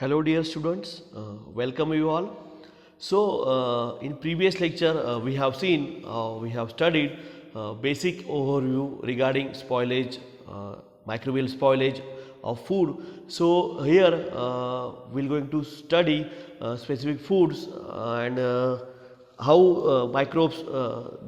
Hello dear students, welcome you all. In previous lecture we have studied basic overview regarding spoilage, microbial spoilage of food. So here we are going to study specific foods and how microbes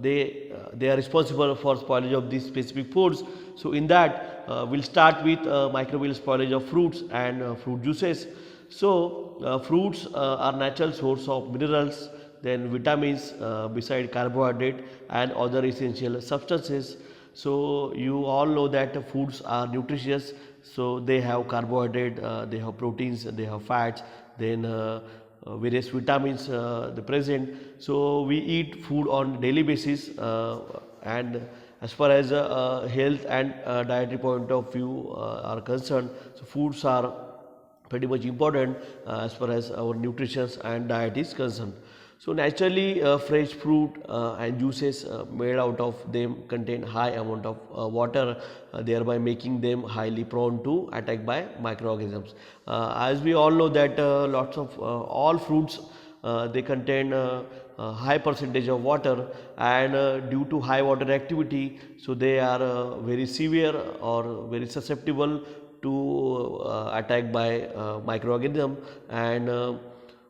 they are responsible for spoilage of these specific foods. So in that we'll start with microbial spoilage of fruits and fruit juices. Fruits are natural source of minerals, then vitamins beside carbohydrate and other essential substances. So you all know that foods are nutritious. So they have carbohydrate, they have proteins, they have fats, then various vitamins they present. So we eat food on daily basis and as far as health and dietary point of view are concerned, so foods are pretty much important as far as our nutrition and diet is concerned. So naturally fresh fruit and juices made out of them contain high amount of water, thereby making them highly prone to attack by microorganisms. As we all know that lots of all fruits they contain high percentage of water, and due to high water activity, so they are very severe or very susceptible to attack by microorganism. And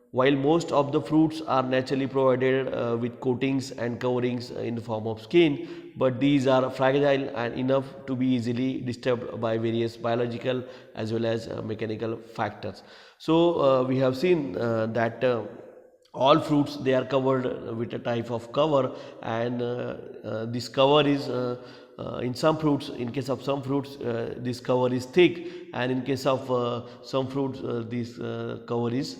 while most of the fruits are naturally provided with coatings and coverings in the form of skin, but these are fragile and enough to be easily disturbed by various biological as well as mechanical factors. So we have seen that all fruits they are covered with a type of cover, and this cover is in some fruits, in case of some fruits this cover is thick, and in case of some fruits this cover is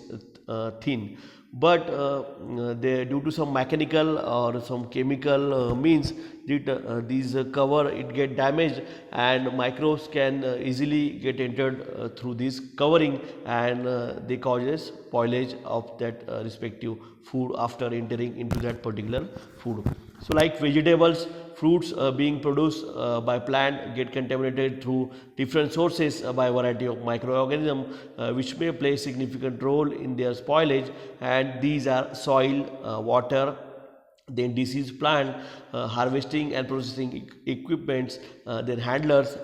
thin. But due to some mechanical or some chemical means, these cover it get damaged, and microbes can easily get entered through this covering, and they causes spoilage of that respective food after entering into that particular food. So like vegetables, fruits being produced by plant get contaminated through different sources by variety of microorganisms which may play significant role in their spoilage, and these are soil, water, then disease plant, harvesting and processing equipments, then handlers,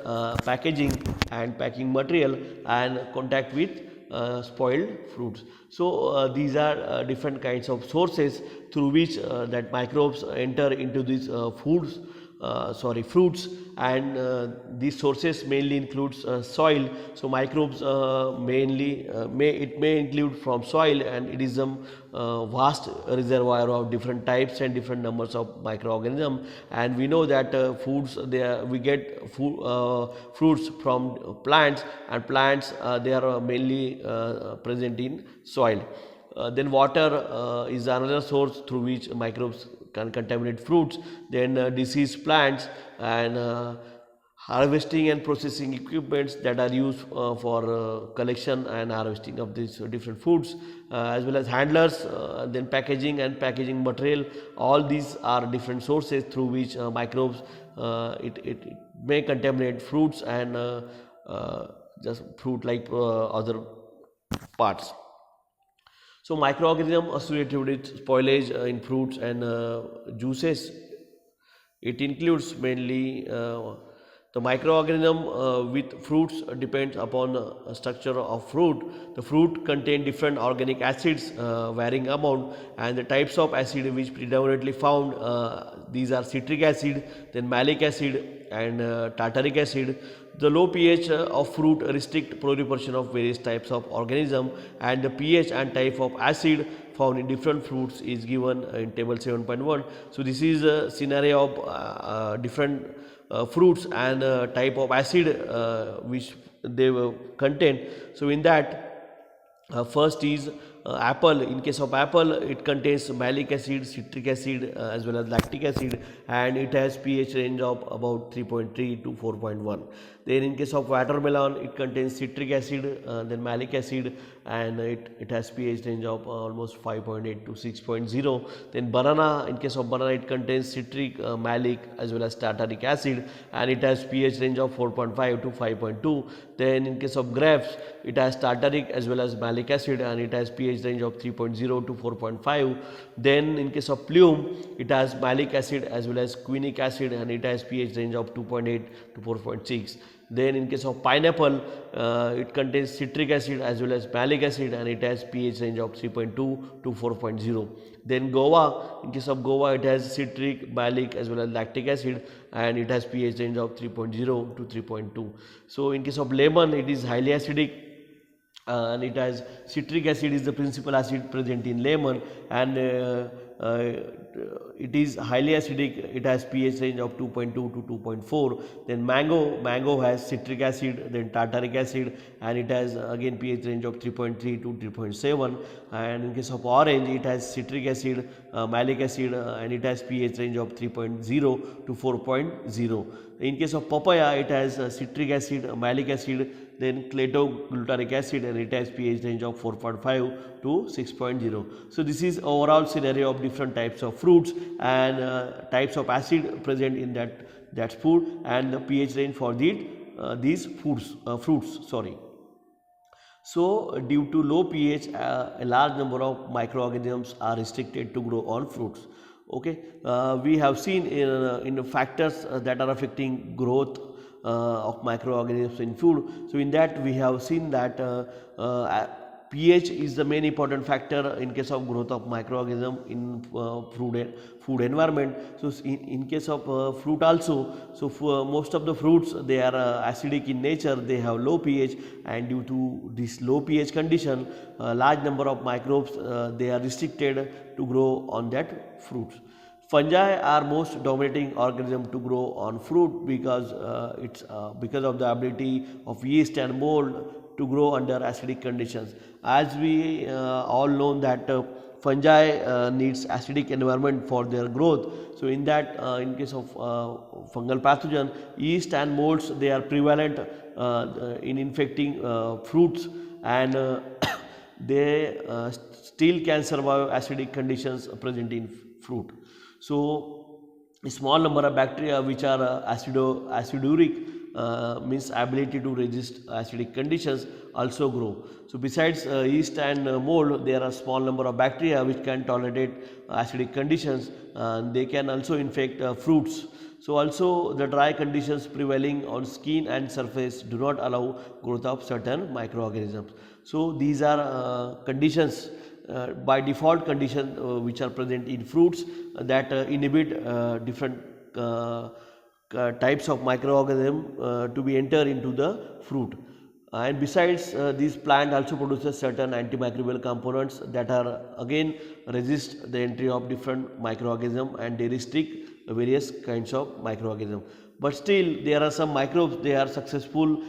packaging and packing material, and contact with spoiled fruits. So these are different kinds of sources through which that microbes enter into these fruits, and these sources mainly includes soil. So microbes may include from soil, and it is a vast reservoir of different types and different numbers of microorganisms. And we know that we get fruits from plants, and plants they are mainly present in soil. Then water is another source through which microbes can contaminate fruits. Then diseased plants, and harvesting and processing equipments that are used for collection and harvesting of these different foods, as well as handlers, then packaging and packaging material. All these are different sources through which microbes it may contaminate fruits and just fruit like other parts. So microorganism associated with spoilage in fruits and juices, it includes mainly the microorganism with fruits depends upon structure of fruit. The fruit contain different organic acids varying amount, and the types of acid which predominantly found, these are citric acid, then malic acid, and tartaric acid. The low pH of fruit restrict proliferation of various types of organism, and the pH and type of acid found in different fruits is given in table 7.1. So this is a scenario of different fruits and type of acid which they contain. So in that first is apple. In case of apple, it contains malic acid, citric acid, as well as lactic acid, and it has pH range of about 3.3 to 4.1. Then in case of watermelon, it contains citric acid, then malic acid, and it has pH range of almost 5.8 to 6.0. Then banana, in case of banana, it contains citric, malic, as well as tartaric acid, and it has pH range of 4.5 to 5.2. Then in case of grapes, it has tartaric as well as malic acid, and it has pH range of 3.0 to 4.5. Then in case of plume, it has malic acid as well as quinic acid, and it has pH range of 2.8 to 4.6. Then in case of pineapple, it contains citric acid as well as malic acid, and it has pH range of 3.2 to 4.0. Then guava, in case of guava, it has citric, malic as well as lactic acid, and it has pH range of 3.0 to 3.2. So in case of lemon, it is highly acidic, and it has citric acid is the principal acid present in lemon, and it is highly acidic. It has pH range of 2.2 to 2.4. Then mango has citric acid, then tartaric acid, and it has again pH range of 3.3 to 3.7. And in case of orange, it has citric acid, malic acid, and it has pH range of 3.0 to 4.0. In case of papaya, it has citric acid, malic acid, then glutaric acid, and it has pH range of 4.5 to 6.0. So this is overall scenario of different types of fruits and types of acid present in that food, and the pH range for these fruits. So due to low pH, a large number of microorganisms are restricted to grow on fruits. Okay, we have seen in factors that are affecting growth of microorganisms in food. So in that we have seen that pH is the main important factor in case of growth of microorganism in food environment. So in case of fruit also, so for most of the fruits, they are acidic in nature, they have low pH, and due to this low pH condition, a large number of microbes they are restricted to grow on that fruits. Fungi are most dominating organism to grow on fruit because because of the ability of yeast and mold to grow under acidic conditions. As we all know that fungi needs acidic environment for their growth. So in that, in case of fungal pathogen, yeast and molds, they are prevalent in infecting fruits, and they still can survive acidic conditions present in fruit. So a small number of bacteria which are aciduric, means ability to resist acidic conditions, also grow. So besides yeast and mold, there are small number of bacteria which can tolerate acidic conditions, and they can also infect fruits. So also the dry conditions prevailing on skin and surface do not allow growth of certain microorganisms. So these are conditions, by default conditions which are present in fruits that inhibit different types of microorganism to be enter into the fruit. And besides, this plant also produces certain antimicrobial components that are again resist the entry of different microorganism, and they restrict various kinds of microorganism. But still there are some microbes, they are successful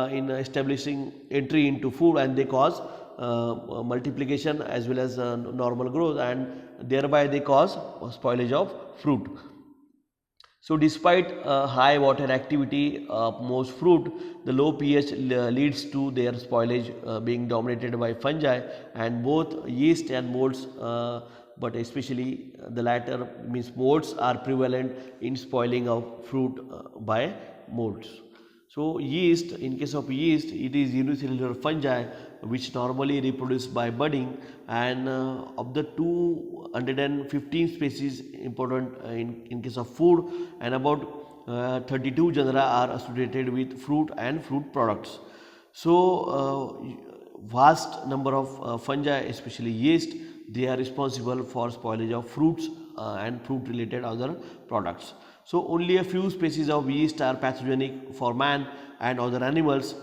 in establishing entry into food, and they cause multiplication as well as normal growth, and thereby they cause spoilage of fruit. So despite high water activity of most fruit, the low pH leads to their spoilage being dominated by fungi, and both yeast and molds, but especially the latter means molds, are prevalent in spoiling of fruit by molds. So yeast, in case of yeast, it is unicellular fungi which normally reproduce by budding, and of the 215 species important in case of food, and about 32 genera are associated with fruit and fruit products. So vast number of fungi, especially yeast, they are responsible for spoilage of fruits and fruit related other products. So only a few species of yeast are pathogenic for man and other animals.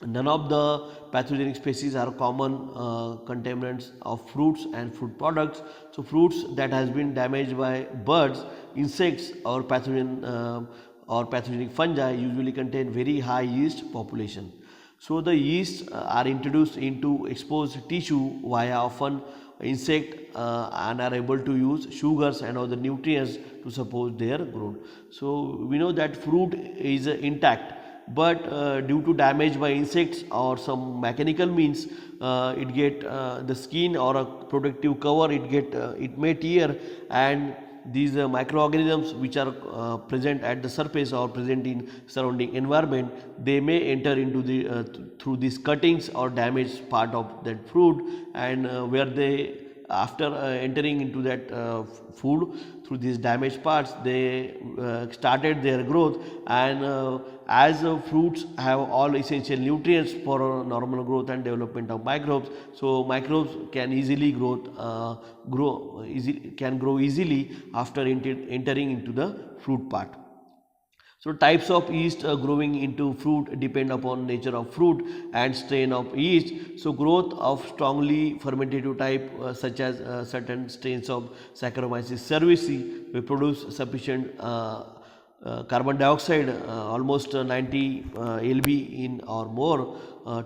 None of the pathogenic species are common contaminants of fruits and fruit products. So fruits that has been damaged by birds, insects, or pathogenic fungi usually contain very high yeast population. So the yeast are introduced into exposed tissue via often insect and are able to use sugars and other nutrients to support their growth. So we know that fruit is intact, but due to damage by insects or some mechanical means, it get the skin or a protective cover, it may tear, and these microorganisms which are present at the surface or present in surrounding environment, they may enter into the through these cuttings or damaged part of that fruit, and where they, after entering into that food through these damaged parts, they started their growth, and as fruits have all essential nutrients for normal growth and development of microbes, so microbes can easily grow easily after entering into the fruit part. So types of yeast growing into fruit depend upon nature of fruit and strain of yeast. So growth of strongly fermentative type such as certain strains of Saccharomyces cerevisiae will produce sufficient carbon dioxide, almost 90 lb in or more,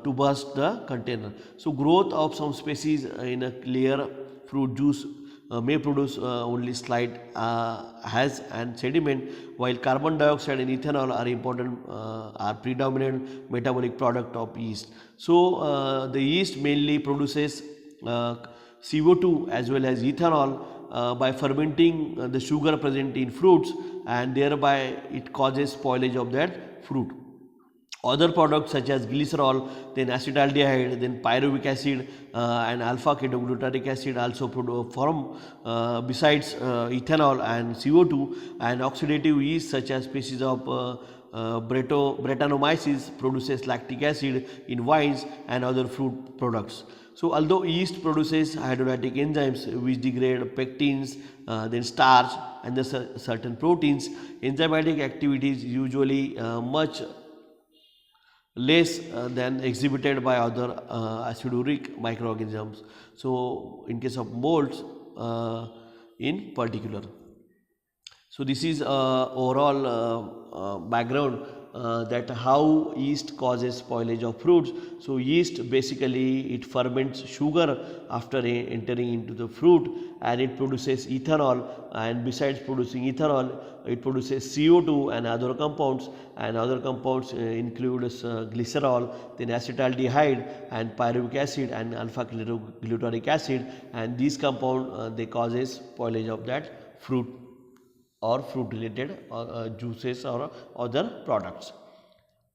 to burst the container. So growth of some species in a clear fruit juice may produce only slight haze and sediment, while carbon dioxide and ethanol are predominant metabolic product of yeast. So the yeast mainly produces CO2 as well as ethanol by fermenting the sugar present in fruits, and thereby it causes spoilage of that fruit. Other products such as glycerol, then acetaldehyde, then pyruvic acid and alpha ketoglutarate acid also form besides ethanol and CO2, and oxidative yeast such as species of Brettanomyces produces lactic acid in wines and other fruit products. So although yeast produces hydrolytic enzymes which degrade pectins, then starch and the certain proteins, enzymatic activity is usually much less than exhibited by other acidic microorganisms. So in case of molds in particular. So this is overall background that how yeast causes spoilage of fruits. So yeast basically it ferments sugar after entering into the fruit, and it produces ethanol, and besides producing ethanol it produces CO2 and other compounds, and other compounds includes glycerol, then acetaldehyde and pyruvic acid and alpha glutaric acid, and these compound they causes spoilage of that fruit or fruit related juices or other products.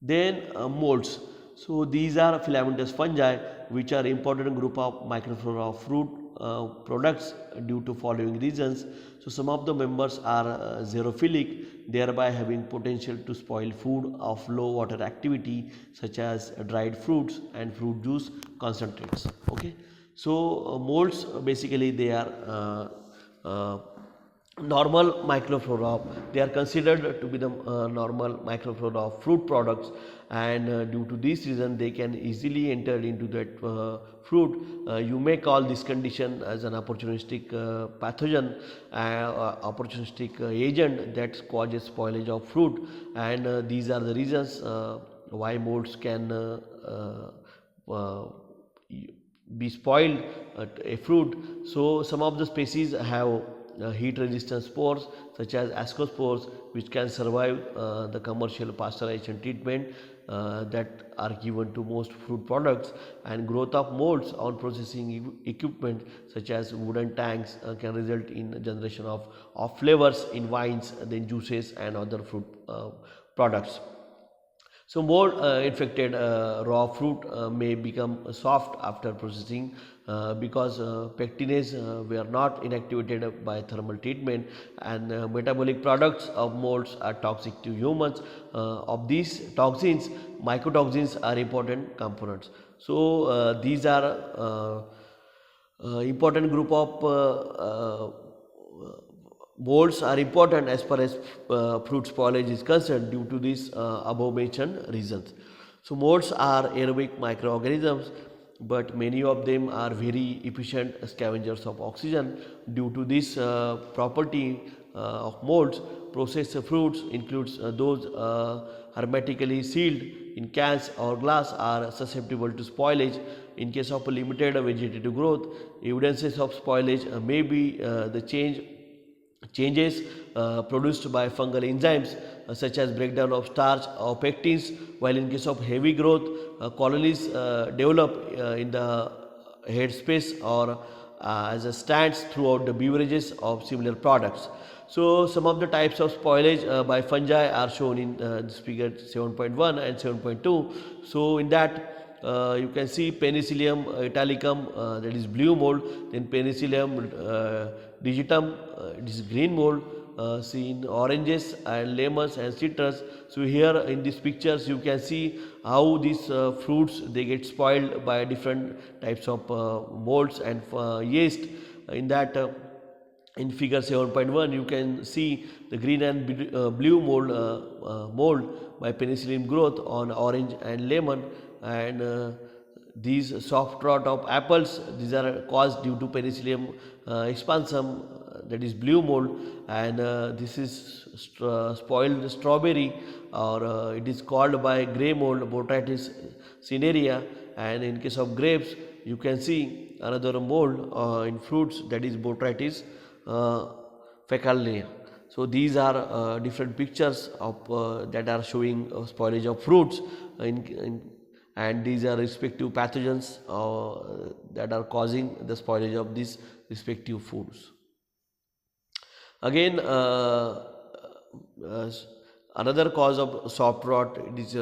Then molds. So these are filamentous fungi which are important group of microflora of fruit products due to following reasons. So some of the members are xerophilic, thereby having potential to spoil food of low water activity such as dried fruits and fruit juice concentrates. Okay, so molds basically they are normal microflora. They are considered to be the normal microflora of fruit products, and due to this reason they can easily enter into that fruit. You may call this condition as an opportunistic pathogen, opportunistic agent that causes spoilage of fruit, and these are the reasons why molds can be spoiled a fruit. So some of the species have heat resistant spores such as ascospores, which can survive the commercial pasteurization treatment that are given to most fruit products, and growth of molds on processing equipment such as wooden tanks can result in generation of flavors in wines, then juices and other fruit products. So mold infected raw fruit may become soft after processing because pectins were not inactivated by thermal treatment, and metabolic products of molds are toxic to humans. Of these toxins, mycotoxins are important components. So these are important group of molds are important as far as fruit spoilage is concerned due to these above mentioned reasons. So molds are aerobic microorganisms, but many of them are very efficient scavengers of oxygen. Due to this property, of molds. Processed fruits includes those hermetically sealed in cans or glass are susceptible to spoilage. In case of limited vegetative growth, evidences of spoilage may be the changes produced by fungal enzymes such as breakdown of starch or pectins, while in case of heavy growth, colonies develop in the headspace or as a stands throughout the beverages of similar products. So some of the types of spoilage by fungi are shown in this figure 7.1 and 7.2. So in that you can see Penicillium italicum, that is blue mold, then Penicillium digitum, it is green mold, seen oranges and lemons and citrus. So here in these pictures you can see how these fruits they get spoiled by different types of molds and yeast. In that in figure 7.1 you can see the green and blue mold by penicillium growth on orange and lemon, and these soft rot of apples, these are caused due to Penicillium expansum, that is blue mold, and this is spoiled strawberry, or it is called by grey mold Botrytis cinerea. And in case of grapes you can see another mold in fruits, that is Botrytis fecalea. So these are different pictures of that are showing spoilage of fruits and these are respective pathogens that are causing the spoilage of these respective foods. Again, another cause of soft rot, it is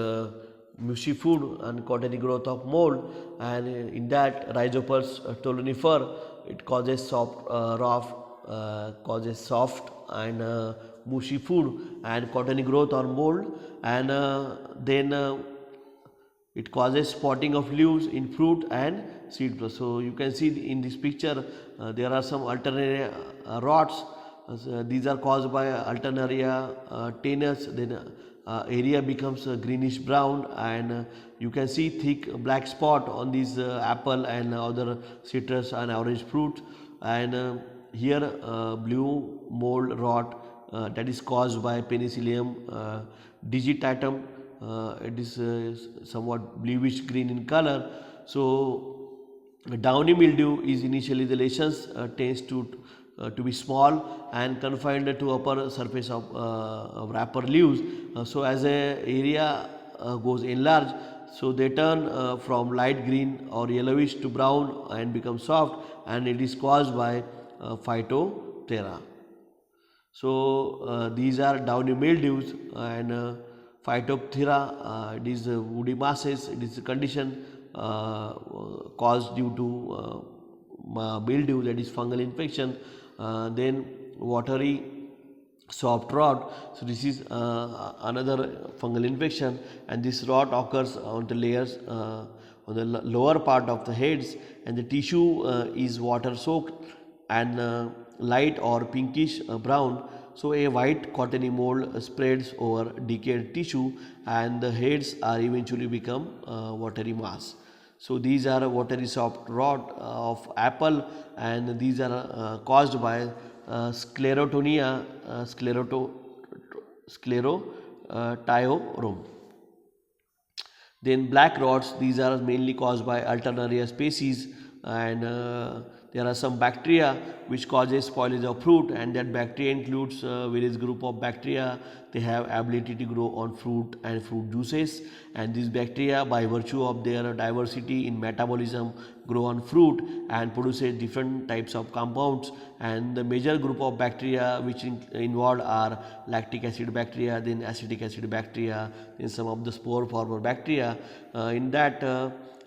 mushy food and cottony growth of mold, and in that Rhizopus tolonifer, it causes soft and mushy food and cottony growth or mold, and then it causes spotting of leaves in fruit and seed plus. So you can see in this picture there are some alternaria rots. These are caused by alternaria tenus. Then area becomes greenish brown, and you can see thick black spot on these apple and other citrus and orange fruit. And here blue mold rot that is caused by Penicillium digitatum. It is somewhat bluish green in color. So downy mildew is initially the lesions tends to be small and confined to upper surface of wrapper leaves. So as a area goes enlarged, so they turn from light green or yellowish to brown and become soft, and it is caused by Phytophthora. So these are downy mildews, and Phytophthora, it is woody masses. It is a condition caused due to mildew, that is fungal infection. Then watery soft rot. So this is another fungal infection, and this rot occurs on the layers on the lower part of the heads, and the tissue is water soaked and light or pinkish brown. So a white cottony mold spreads over decayed tissue, and the heads are eventually become watery mass. So these are watery soft rot of apple, and these are caused by sclerotonia, sclerotiorum. Then black rots, these are mainly caused by Alternaria species, and there are some bacteria which causes spoilage of fruit, and that bacteria includes various group of bacteria. They have ability to grow on fruit and fruit juices, and these bacteria, by virtue of their diversity in metabolism, grow on fruit and produces different types of compounds. And the major group of bacteria which involved are lactic acid bacteria, then acetic acid bacteria, then some of the spore former bacteria. In that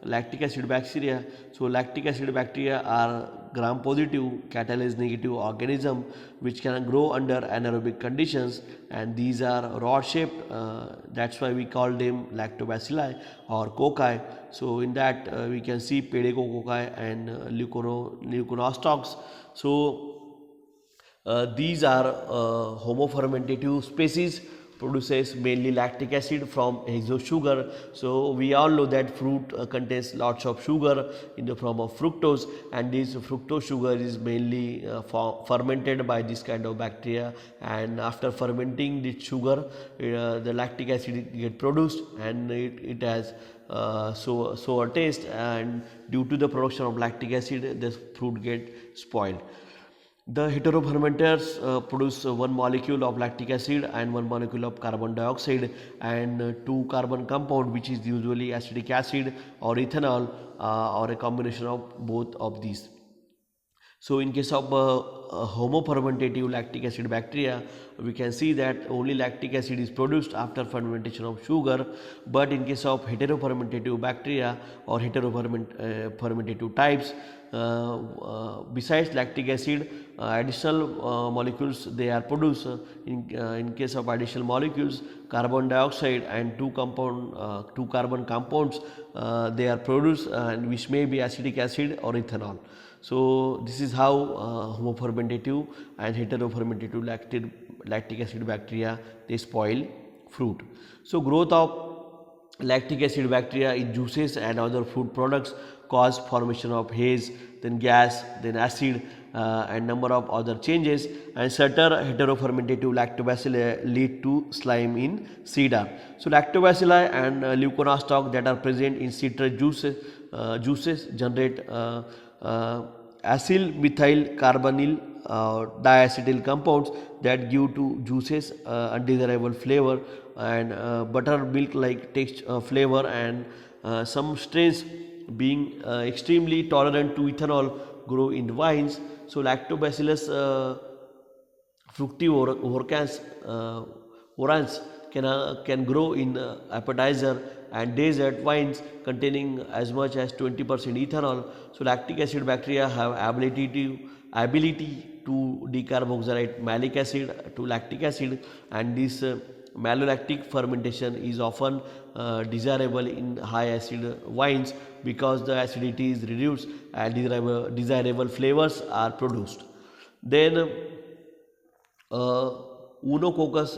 lactic acid bacteria, so lactic acid bacteria are gram positive catalase negative organism which can grow under anaerobic conditions, and these are rod shaped. That's why we call them lactobacilli or cocci. So in that we can see pedicococci and leuconostocs. So these are homofermentative species produces mainly lactic acid from hexose sugar. So we all know that fruit contains lots of sugar in the form of fructose, and this fructose sugar is mainly fermented by this kind of bacteria, and after fermenting this sugar the lactic acid get produced, and it has sour taste, and due to the production of lactic acid the fruit get spoiled. The heterofermenters produce one molecule of lactic acid and one molecule of carbon dioxide, and two carbon compound, which is usually acetic acid or ethanol, or a combination of both of these. So in case of homofermentative lactic acid bacteria, we can see that only lactic acid is produced after fermentation of sugar, but in case of heterofermentative bacteria or heterofermentative types, besides lactic acid, additional molecules they are produced. In case of additional molecules, carbon dioxide and two carbon compounds they are produced, and which may be acetic acid or ethanol. So this is how homofermentative and heterofermentative lactic acid bacteria they spoil fruit. So growth of lactic acid bacteria in juices and other food products cause formation of haze, then gas, then acid, and number of other changes, and certain heterofermentative lactobacilli lead to slime in cedar. So lactobacilli and leuconostoc that are present in citrus juices generate acyl methyl carbonyl diacetyl compounds that give to juices undesirable flavor and buttermilk like taste flavor, and some strains being extremely tolerant to ethanol grow in wines. So lactobacillus fructivorans can grow in appetizer and dessert wines containing as much as 20% ethanol. So lactic acid bacteria have ability to decarboxylate malic acid to lactic acid, and this malolactic fermentation is often desirable in high acid wines because the acidity is reduced and desirable flavors are produced. Then Unococcus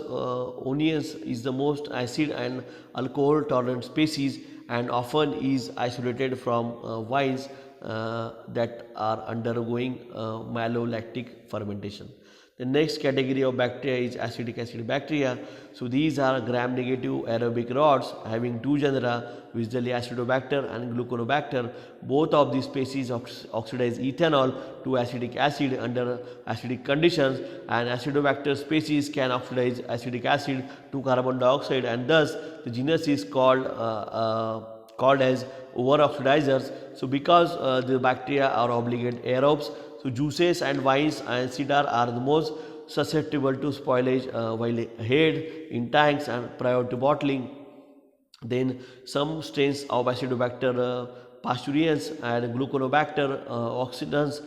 onions is the most acid and alcohol tolerant species, and often is isolated from wines that are undergoing malolactic fermentation. The next category of bacteria is acetic acid bacteria. So these are gram-negative aerobic rods having two genera, visually Acidobacter and Gluconobacter. Both of these species oxidize ethanol to acetic acid under acidic conditions, and Acidobacter species can oxidize acetic acid to carbon dioxide, and thus the genus is called as over-oxidizers. So because the bacteria are obligate aerobes, so juices and wines and cedar are the most susceptible to spoilage while held in tanks and prior to bottling. Then some strains of Acidobacter pasteurensis and Gluconobacter oxidans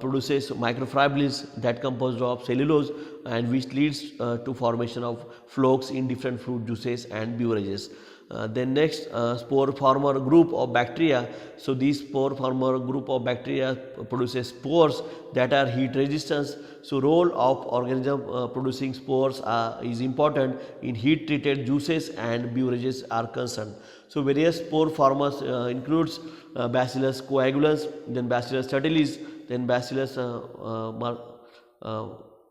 produces microfibrils that composed of cellulose, and which leads to formation of flakes in different fruit juices and beverages. Then next, spore former group of bacteria. So these spore former group of bacteria produces spores that are heat resistant. So role of organism producing spores is important in heat treated juices and beverages are concerned. So various spore formers includes Bacillus coagulans, then Bacillus subtilis, then Bacillus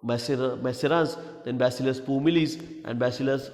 macerans, then Bacillus pumilis, and Bacillus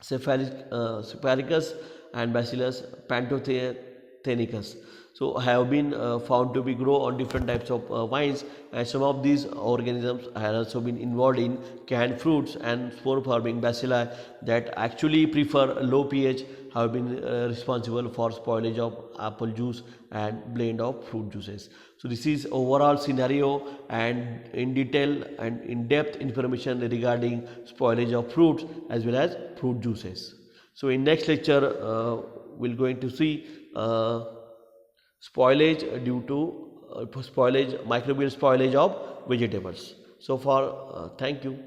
cephalicis and Bacillus panthothenicus. So have been found to be grow on different types of wines, and some of these organisms have also been involved in canned fruits, and spore forming bacilli that actually prefer low pH have been responsible for spoilage of apple juice and blend of fruit juices. So this is overall scenario and in detail and in depth information regarding spoilage of fruits as well as fruit juices. So in next lecture we're going to see spoilage due to microbial spoilage of vegetables. So far, thank you.